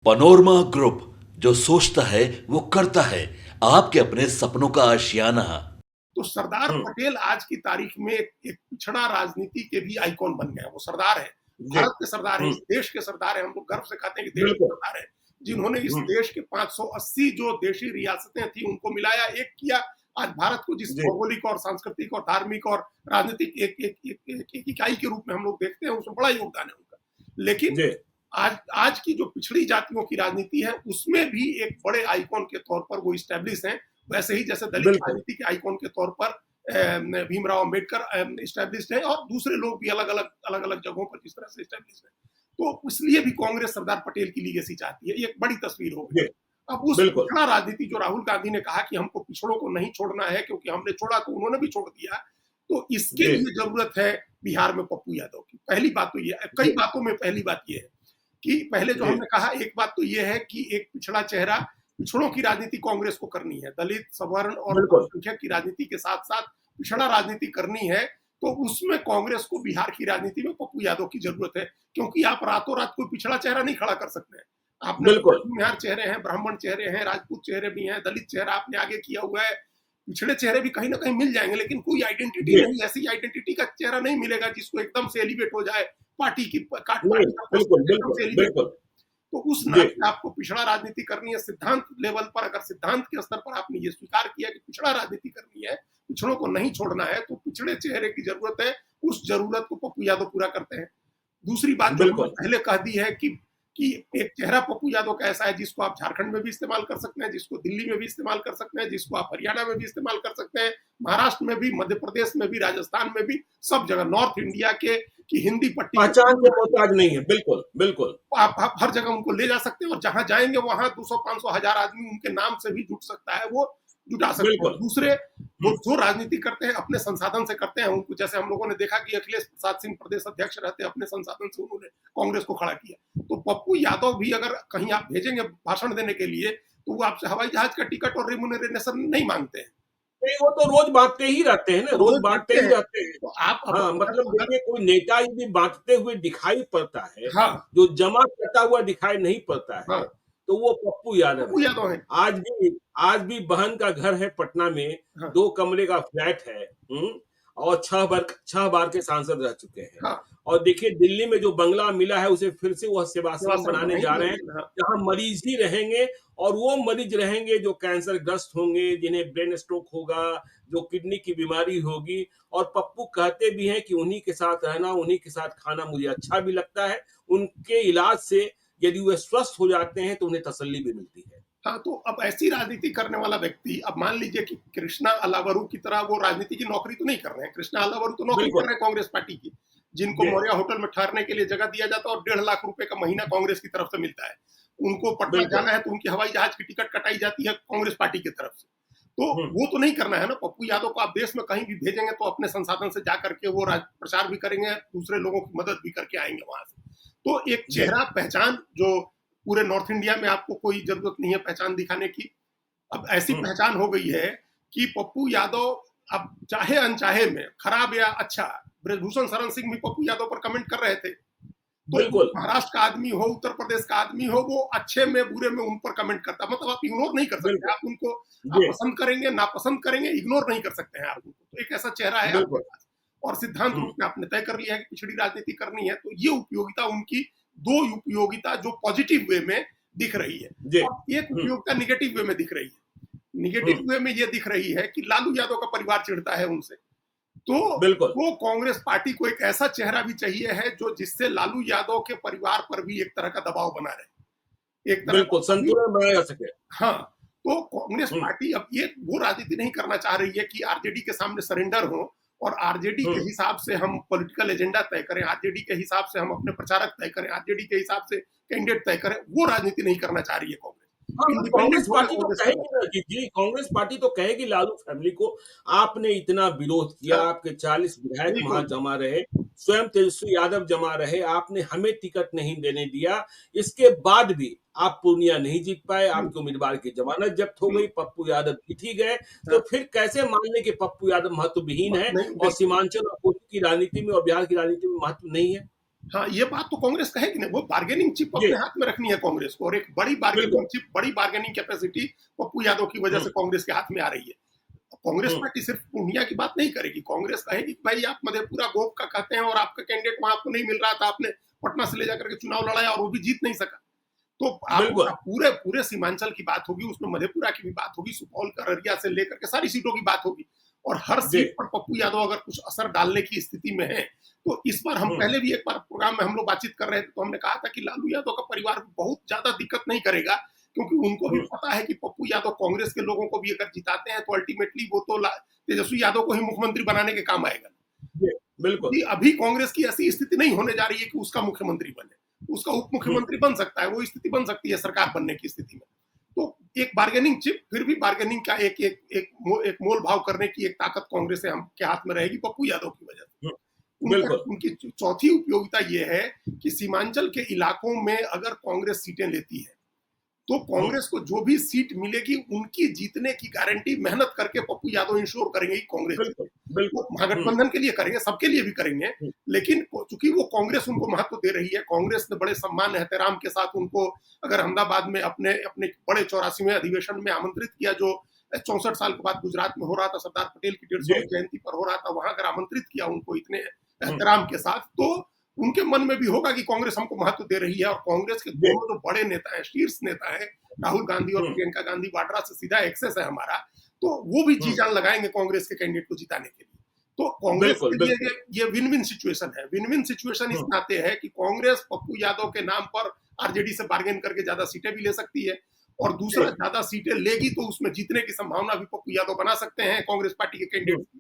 Panorama group, जो सोचता है वो करता है। आपके अपने सपनों का आशियाना। तो सरदार हुँ। पटेल आज की तारीख में एक पिछड़ा राजनीति के भी आइकॉन बन गए हैं। वो सरदार हैं, जी। भारत के सरदार हैं, हुँ। इस देश के सरदार हैं। हम लोग गर्व से कहते हैं कि देश के बिल्कुल। सरदार हैं, जिन्होंने इस हुँ। देश के 580 जो देशी रियासतें थी, उनको मिलाया, एक किया। आज भारत को जिस जी। भौगोलिक और सांस्कृतिक और धार्मिक और राजनीतिक एक इकाई के रूप में हम लोग देखते हैं, उसमें बड़ा योगदान है उनका। लेकिन जी। आज आज की जो पिछड़ी जातियों की राजनीति है, उसमें भी एक बड़े आइकॉन के तौर पर वो एस्टैब्लिश हैं। वैसे ही जैसे दलित बिल्कुल। राजनीति के आइकॉन के तौर पर भीमराव अंबेडकर एस्टैब्लिश्ड है, और दूसरे लोग भी अलग-अलग जगहों पर जिस तरह से एस्टैब्लिश्ड है। तो इसलिए भी कांग्रेस सरदार पटेल की लीगेसी चाहती है। ये एक बड़ी तस्वीर हो गई। जी। अब उस बिल्कुल। पिछड़ा राजनीति जो राहुल गांधी ने कहा कि हमको पिछड़ों को नहीं छोड़ना है, क्योंकि हमने छोड़ा तो उन्होंने भी छोड़ दिया। तो इसके जी। लिए जरूरत है बिहार में पप्पू यादव की। पहली बात तो ये है, कई जी। बातों में पहली बात ये है कि पहले जो जी। हमने कहा, एक बात तो ये है कि एक पिछड़ा चेहरा, पिछड़ों की राजनीति कांग्रेस को करनी है। दलित, सवर्ण और बिल्कुल। अल्पसंख्यक की राजनीति के साथ-साथ पिछड़ा राजनीति करनी है, तो उसमें कांग्रेस को बिहार की राजनीति में पप्पू यादव की जरूरत है, क्योंकि आप रातों-रात कोई पिछड़ा चेहरा नहीं खड़ा कर सकते हैं। आपने बिल्कुल। भूमिहार चेहरे हैं, ब्राह्मण चेहरे हैं, राजपूत चेहरे भी हैं, दलित चेहरा आपने आगे किया हुआ है। पिछड़े चेहरे भी कहीं न कहीं मिल जाएँगे, लेकिन कोई आइडेंटिटी जी। नहीं, ऐसी आइडेंटिटी का चेहरा नहीं मिलेगा जिसको एकदम से एलिवेट हो जाए, पार्टी की नहीं, पार्टी का बिल्कुल, एकदम से बिल्कुल, एलिवेट हो। बिल्कुल। तो उस जी। नाते आपको पिछड़ा राजनीति करनी है। सिद्धांत लेवल पर, अगर सिद्धांत के स्तर पर आपने ये स्वीकार किया कि पिछड़ा राजनीति करनी है, पिछड़ों को नहीं छोड़ना है, तो पिछड़े चेहरे की जरूरत है। उस जरूरत को पप्पू यादव पूरा करते हैं। दूसरी बात जो हमने बिल्कुल। पहले कह दी है कि एक चेहरा पप्पू यादव का ऐसा है जिसको आप झारखंड में भी इस्तेमाल कर सकते हैं, जिसको दिल्ली में भी इस्तेमाल कर सकते हैं, जिसको आप हरियाणा में भी इस्तेमाल कर सकते हैं, महाराष्ट्र में भी, मध्य प्रदेश में भी, राजस्थान में भी, सब जगह नॉर्थ इंडिया के की हिंदी पट्टी पहचान के मोहताज नहीं है। बिल्कुल, बिल्कुल। आप हर जगह उनको ले जा सकते हैं, और जहां जाएंगे वहां 200, 500, 1000 आदमी उनके नाम से भी जुट सकता है, वो जुटा सकते हैं। बिल्कुल। दूसरे, वो जो राजनीति करते हैं अपने संसाधन से करते हैं। उनको, जैसे हम लोगों ने देखा कि अखिलेश प्रसाद सिंह प्रदेश अध्यक्ष रहते, अपने संसाधन से उन्होंने कांग्रेस को खड़ा किया। तो पप्पू यादव भी अगर कहीं आप भेजेंगे भाषण देने के लिए, तो वो आपसे हवाई जहाज का टिकट और रेम्यूनरेशन नहीं मांगते हैं। नहीं, वो तो रोज बांटते ही रहते हैं ना, रोज रोज बांटते बांटते ही हैं। रहते हैं। तो आप हाँ, मतलब देखिए, कोई नेता यदि बांटते हुए दिखाई पड़ता है, हाँ, जो जमा करता हुआ दिखाई नहीं पड़ता है, हाँ, तो वो पप्पू यादव पप्पू है। यादव है। आज भी बहन का घर है पटना में, हाँ, 2 कमरे का फ्लैट है, और 6 बार के सांसद रह चुके हैं। हाँ, और देखिए, दिल्ली में जो बंगला मिला है, उसे फिर से वह सेवाश्रम सेवाश्रम बनाने जा रहे हैं, हाँ, जहाँ मरीज ही रहेंगे, और वो मरीज रहेंगे जो कैंसरग्रस्त होंगे, जिन्हें ब्रेन स्ट्रोक होगा, जो किडनी की बीमारी होगी। और पप्पू कहते भी हैं कि उन्हीं के साथ रहना, उन्हीं के साथ खाना मुझे अच्छा भी लगता है। उनके इलाज से यदि वे स्वस्थ हो जाते हैं, तो उन्हें तसल्ली भी मिलती है। हाँ, तो अब ऐसी राजनीति करने वाला व्यक्ति, अब मान लीजिए कि कृष्णा अलावरू की तरह वो राजनीति की नौकरी तो नहीं कर रहे हैं। कृष्णा अलावरू तो नौकरी कर बिल्कुल। रहे हैं कांग्रेस पार्टी की, जिनको जी। मौर्या होटल में ठहरने के लिए जगह दिया जाता है और 1.5 लाख रुपए का महीना कांग्रेस की तरफ से मिलता है। उनको पटना बिल्कुल। जाना है तो उनकी हवाई जहाज की टिकट कटाई जाती है कांग्रेस पार्टी की तरफ से। तो हुँ। वो तो नहीं करना है ना। पप्पू यादव को आप देश में कहीं भी भेजेंगे तो अपने संसाधन से जा करके वो प्रचार भी करेंगे, दूसरे लोगों की मदद भी करके आएंगे वहां से। तो एक जी। चेहरा, पहचान, जो पूरे नॉर्थ इंडिया में आपको कोई जरूरत नहीं है पहचान दिखाने की। अब ऐसी हुँ। पहचान हो गई है कि पप्पू यादव, अब चाहे अनचाहे में, खराब या अच्छा, ब्रजभूषण शरण सिंह भी पप्पू यादव पर कमेंट कर रहे थे। तो बिल्कुल। महाराष्ट्र का आदमी हो, उत्तर प्रदेश का आदमी हो, वो अच्छे में बुरे में उन पर कमेंट करता है। मतलब आप इग्नोर नहीं कर सकते। बिल्कुल। आप उनको, आप जी। पसंद करेंगे, नापसंद करेंगे, इग्नोर नहीं कर सकते हैं आप उनको। तो एक ऐसा चेहरा है आपके बिल्कुल। पास, और सिद्धांत हुँ। रूप में आपने तय कर लिया है कि पिछड़ी राजनीति करनी है। तो ये उपयोगिता उनकी, 2 उपयोगिता जो पॉजिटिव वे में दिख रही है, जी। और एक हुँ। उपयोगिता निगेटिव वे में दिख रही है। निगेटिव हुँ। वे में ये दिख रही है कि लालू यादव का परिवार चिढ़ता है उनसे। तो बिल्कुल। वो कांग्रेस पार्टी को एक ऐसा चेहरा भी चाहिए है जो, जिससे लालू यादव के परिवार पर भी एक तरह का दबाव बना रहे, एक तरह बिल्कुल, का अभी। संतुलन बनाया जा सके। हाँ, तो कांग्रेस हुँ। पार्टी अब ये वो राजनीति नहीं करना चाह रही है कि आरजेडी के सामने सरेंडर हो, और आरजेडी हुँ। के हिसाब से हम पॉलिटिकल एजेंडा तय करें, आरजेडी के हिसाब से हम अपने प्रचारक तय करें, आरजेडी के हिसाब से कैंडिडेट तय करें। वो राजनीति नहीं करना चाह रही है कांग्रेस। हाँ, इंडिपेंडेंट कांग्रेस होना पार्टी तो कांग्रेस करना कहेगी चाह ना जी, कांग्रेस पार्टी तो कहेगी लालू फैमिली को, आपने इतना विरोध किया, हाँ, आपके 40 विधायक वहाँ बिल्कुल। जमा रहे, स्वयं तेजस्वी यादव जमा रहे, आपने हमें टिकट नहीं देने दिया। इसके बाद भी आप पूर्णिया नहीं जीत पाए, हुँ, आपके उम्मीदवार की जमानत जब्त हो हुँ, गई, पप्पू यादव जीत ही गए। तो हाँ, फिर कैसे मान लें कि पप्पू यादव महत्वहीन है, नहीं, और देखिए, सीमांचल और कोसी की राजनीति में और बिहार की राजनीति में महत्व नहीं है? हाँ, ये बात तो कांग्रेस कहेगी ना, वो बार्गेनिंग चिप जी अपने हाथ में रखनी है कांग्रेस को, और एक बड़ी बार्गेनिंग बिल्कुल चिप, बड़ी बार्गेनिंग कैपेसिटी पप्पू यादव की वजह से हम्म कांग्रेस के हाथ में आ रही है। कांग्रेस हम्म पार्टी सिर्फ पूर्णिया की बात नहीं करेगी, कांग्रेस कहेगी कि भाई आप मधेपुरा गोप का कहते हैं और आपका कैंडिडेट वहां आपको नहीं मिल रहा था, आपने पटना से ले जाकर के चुनाव लड़ाया और वो भी जीत नहीं सका। तो आप बिल्कुल पूरे पूरे सीमांचल की बात होगी, उसमें मधेपुरा की भी बात होगी, सुपौल अररिया से लेकर के सारी सीटों की बात होगी, और हर जी सीट पर पप्पू यादव अगर कुछ असर डालने की स्थिति में है तो इस बार हम हम्म पहले भी एक बार प्रोग्राम में हम लोग बातचीत कर रहे थे, तो हमने कहा था कि लालू यादव का परिवार बहुत ज्यादा दिक्कत नहीं करेगा, क्योंकि उनको भी हम्म पता है कि पप्पू यादव कांग्रेस के लोगों को भी अगर जिताते हैं तो अल्टीमेटली वो तो तेजस्वी यादव को ही मुख्यमंत्री बनाने के काम आएगा। जी बिल्कुल कि अभी कांग्रेस की ऐसी स्थिति नहीं होने जा रही है कि उसका मुख्यमंत्री बने, उसका उप हम्म मुख्यमंत्री बन सकता है, वो स्थिति बन सकती है सरकार बनने की स्थिति में। तो एक बार्गेनिंग चिप, फिर भी बार्गेनिंग का एक मोल भाव करने की एक ताकत कांग्रेस से हम के हाथ में रहेगी पप्पू यादव की वजह से। हम्म, उनका बिल्कुल उनकी चौथी उपयोगिता ये है कि सीमांचल के इलाकों में अगर कांग्रेस सीटें लेती है तो हम्म कांग्रेस को जो भी सीट मिलेगी उनकी जीतने की गारंटी मेहनत करके पप्पू यादव इंश्योर करेंगे कि कांग्रेस बिल्कुल वो बिल्कुल महागठबंधन के लिए करेंगे, सबके लिए भी करेंगे, हम्म, लेकिन चूंकि वो कांग्रेस उनको महत्व दे रही है, कांग्रेस ने बड़े सम्मान एहतराम के साथ उनको अगर अहमदाबाद में अपने अपने बड़े 84वें अधिवेशन में आमंत्रित किया, जो 64 साल के बाद गुजरात में हो रहा था, सरदार पटेल की 150वीं जी जयंती पर हो रहा था, वहां अगर आमंत्रित किया उनको इतने हम्म एहतराम के साथ, तो उनके मन में भी होगा कि कांग्रेस हमको महत्व दे रही है। और कांग्रेस के जी दोनों जो बड़े नेता हैं, शीर्ष नेता है राहुल गांधी और हम्म प्रियंका गांधी, वाड्रा से सीधा एक्सेस है हमारा, तो वो भी जी हम्म जान लगाएंगे कांग्रेस के कैंडिडेट को जिताने के लिए। तो कांग्रेस बिल्कुल के लिए बिल्कुल ये विन विन सिचुएशन है। विन विन सिचुएशन इस हम्म नाते है कि कांग्रेस पप्पू यादव के नाम पर आरजेडी से बार्गेन करके ज्यादा सीटें भी ले सकती है, और जी दूसरा ज्यादा सीटें लेगी तो उसमें जीतने की संभावना भी पप्पू यादव बना सकते हैं कांग्रेस पार्टी के कैंडिडेट हम्म की।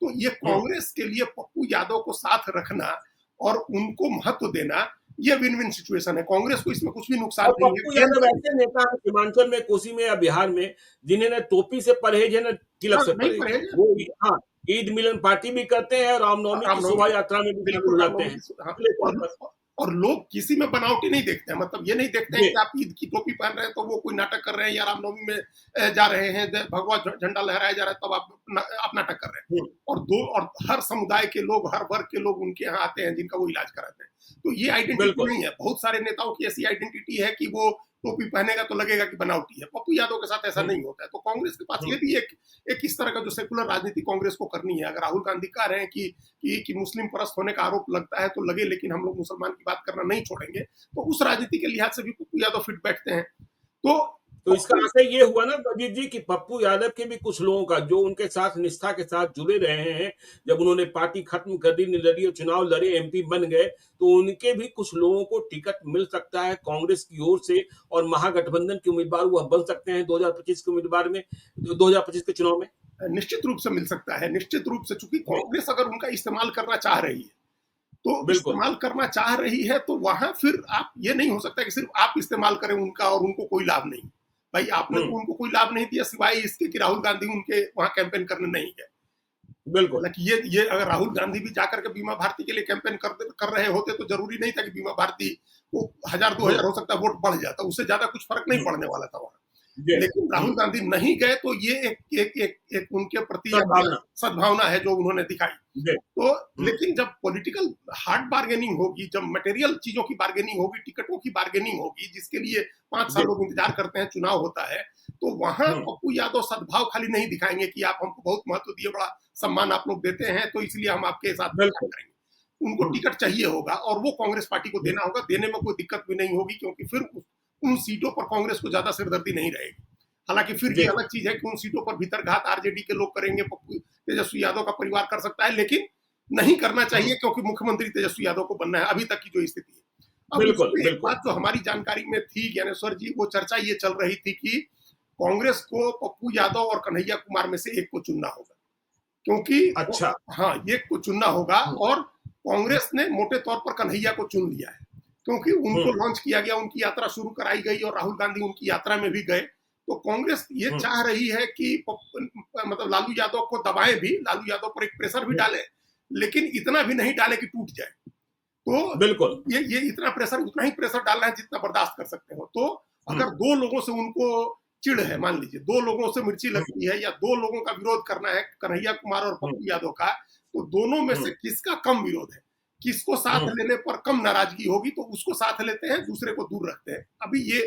तो ये हम्म कांग्रेस के लिए पप्पू यादव को साथ रखना और उनको महत्व देना, ये विन विन सिचुएशन है। कांग्रेस को इसमें कुछ भी नुकसान और नहीं पप्पू है। यादव ऐसे नेता हैं सीमांचल में, कोसी में या बिहार में, जिन्हें न टोपी से परहेज है न तिलक हाँ, से नहीं परहेज। परहेज है। वो हाँ ईद मिलन पार्टी भी करते हैं, रामनवमी की रामनवमी, शोभा यात्रा में भी शामिल बिल्कुल हो जाते रामनवमी हैं की, हाँ, खुले तौर पर। और लोग किसी में बनावटी नहीं देखते हैं, मतलब ये नहीं देखते हैं जी कि आप ईद की टोपी पहन रहे हैं तो वो कोई नाटक कर रहे हैं, या रामनवमी में जा रहे हैं भगवा झंडा लहराया जा रहा है तब आप नाटक कर रहे हैं। हम्म और हर समुदाय के लोग, हर वर्ग के लोग उनके यहाँ आते हैं जिनका वो इलाज कराते हैं। तो ये आइडेंटिटी बिल्कुल नहीं है। बहुत सारे नेताओं की ऐसी आइडेंटिटी है कि वो टोपी पहनेगा तो लगेगा कि बनावटी है। पप्पू यादव के साथ ऐसा हम्म नहीं होता है। तो कांग्रेस के पास ये हम्म भी एक इस तरह का जो सेकुलर राजनीति कांग्रेस को करनी है। अगर राहुल गांधी कह रहे हैं कि मुस्लिम परस्त होने का आरोप लगता है तो लगे, लेकिन हम लोग मुसलमान की बात करना नहीं छोड़ेंगे, तो उस राजनीति के लिहाज से भी पप्पू यादव फिट बैठते हैं। तो तो इसका आशय ये हुआ ना अजीत जी कि पप्पू यादव के भी कुछ लोगों का जो उनके साथ निष्ठा के साथ जुड़े रहे हैं, जब उन्होंने पार्टी खत्म कर दी, निर्दलीय चुनाव लड़े, एमपी बन गए, तो उनके भी कुछ लोगों को टिकट मिल सकता है कांग्रेस की ओर से, और महागठबंधन के उम्मीदवार वह बन सकते हैं 2025 के उम्मीदवार में, 2025 के चुनाव में। निश्चित रूप से मिल सकता है, निश्चित रूप से, चूंकि जी कांग्रेस अगर उनका इस्तेमाल करना चाह रही है, तो बिल्कुल इस्तेमाल करना चाह रही है, तो वहां फिर आप ये नहीं हो सकता कि सिर्फ आप इस्तेमाल करें उनका और उनको कोई लाभ नहीं। भाई आपने तो हम्म उनको कोई लाभ नहीं दिया सिवाय इसके कि राहुल गांधी उनके वहां कैंपेन करने नहीं गए। बिल्कुल हालांकि ये अगर राहुल गांधी भी जाकर के बीमा भारती के लिए कैंपेन कर रहे होते तो जरूरी नहीं था कि बीमा भारती को 1000-2000 हो सकता है वोट बढ़ जाता, उससे ज्यादा कुछ फर्क नहीं हम्म पड़ने वाला था वहां। जी लेकिन राहुल गांधी नहीं गए, तो ये एक उनके प्रति सद्भावना सद्भावना है जो उन्होंने दिखाई। जी तो लेकिन जब पॉलिटिकल हार्ड बार्गेनिंग होगी, जब मटेरियल चीजों की बार्गेनिंग होगी, टिकटों की बार्गेनिंग होगी, जिसके लिए 5 साल जी लोग इंतजार करते हैं, चुनाव होता है, तो वहां पप्पू यादव सद्भाव खाली नहीं दिखाएंगे कि आप हमको बहुत महत्व दिए, बड़ा सम्मान आप लोग देते हैं, तो इसलिए हम आपके साथ काम बिल्कुल करेंगे। उनको टिकट चाहिए होगा और वो कांग्रेस पार्टी को हम्म देना होगा। देने में कोई दिक्कत भी नहीं होगी, क्योंकि फिर उन सीटों पर कांग्रेस को ज्यादा सिरदर्दी नहीं रहेगी। हालांकि फिर जी ये अलग चीज है कि उन सीटों पर भीतरघात आरजेडी के लोग करेंगे, पप्पू तेजस्वी यादव का परिवार कर सकता है, लेकिन नहीं करना चाहिए, क्योंकि मुख्यमंत्री तेजस्वी यादव को बनना है, अभी तक की जो स्थिति है। अब बिल्कुल इसमें एक बिल्कुल बात जो हमारी जानकारी में थी ज्ञानेश्वर जी, वो चर्चा ये चल रही थी कि कांग्रेस को पप्पू यादव और कन्हैया कुमार में से एक को चुनना होगा, क्योंकि अच्छा हाँ, एक को चुनना होगा। हम्म और कांग्रेस ने मोटे तौर पर कन्हैया को चुन लिया है, क्योंकि उनको हम्म लॉन्च किया गया, उनकी यात्रा शुरू कराई गई और राहुल गांधी उनकी यात्रा में भी गए। तो कांग्रेस ये हम्म चाह रही है कि मतलब लालू यादव को दबाए भी, लालू यादव पर एक प्रेशर भी डाले, लेकिन इतना भी नहीं डाले कि टूट जाए। तो बिल्कुल ये इतना प्रेशर, उतना ही प्रेशर डालना है जितना बर्दाश्त कर सकते हो। तो अगर दो लोगों से उनको चिढ़ है, मान लीजिए 2 लोगों से मिर्ची लगती है, या 2 लोगों का विरोध करना है, कन्हैया कुमार और पप्पू यादव का, तो दोनों में से किसका कम विरोध है, किसको साथ लेने पर कम नाराजगी होगी तो उसको साथ लेते हैं, दूसरे को दूर रखते हैं। अभी ये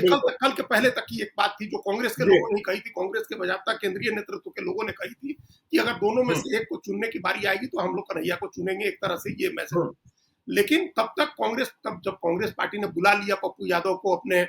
कल के पहले तक की एक बात थी जो कांग्रेस के लोगों ने कही थी, कांग्रेस के बजाता केंद्रीय नेतृत्व के लोगों ने कही थी कि अगर दोनों में से एक को चुनने की बारी आएगी तो हम लोग कन्हैया को चुनेंगे, एक तरह से ये मैसेज। लेकिन तब जब कांग्रेस पार्टी ने बुला लिया पप्पू यादव को अपने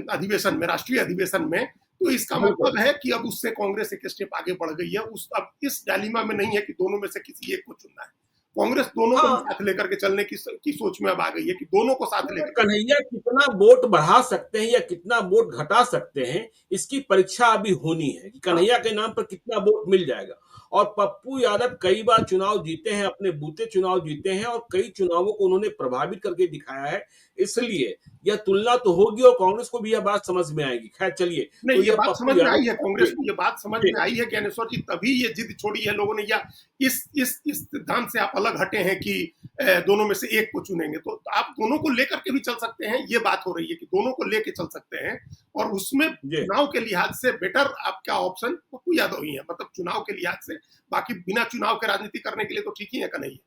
अधिवेशन में, राष्ट्रीय अधिवेशन में, तो इसका मतलब है कि अब उससे कांग्रेस एक स्टेप आगे बढ़ गई है। अब इस डायलेमा में नहीं है कि दोनों में से किसी एक को चुनना है। कांग्रेस दोनों को साथ लेकर के चलने की सोच में अब आ गई है कि दोनों को साथ लेकर। कन्हैया कितना वोट बढ़ा सकते हैं या कितना वोट घटा सकते हैं, इसकी परीक्षा अभी होनी है कि कन्हैया के नाम पर कितना वोट मिल जाएगा। और पप्पू यादव कई बार चुनाव जीते हैं, अपने बूते चुनाव जीते हैं और कई चुनावों को उन्होंने प्रभावित करके दिखाया है। इसलिए यह तुलना तो होगी और कांग्रेस को भी यह बात समझ में आएगी। खैर चलिए, नहीं, तो ये बात समझ में आई है, कांग्रेस को ये बात समझ में आई है ज्ञानेश्वर जी, तभी ये जिद छोड़ी है लोगों ने, या इस सिद्धांत से आप अलग हटे हैं कि दोनों में से एक को चुनेंगे। तो आप दोनों को लेकर के भी चल सकते हैं, ये बात हो रही है कि दोनों को लेके चल सकते हैं। और उसमें चुनाव के लिहाज से बेटर आपका ऑप्शन पप्पू यादव ही है, मतलब चुनाव के लिहाज से। बाकी बिना चुनाव के राजनीति करने के लिए तो ठीक ही है कन्हैया।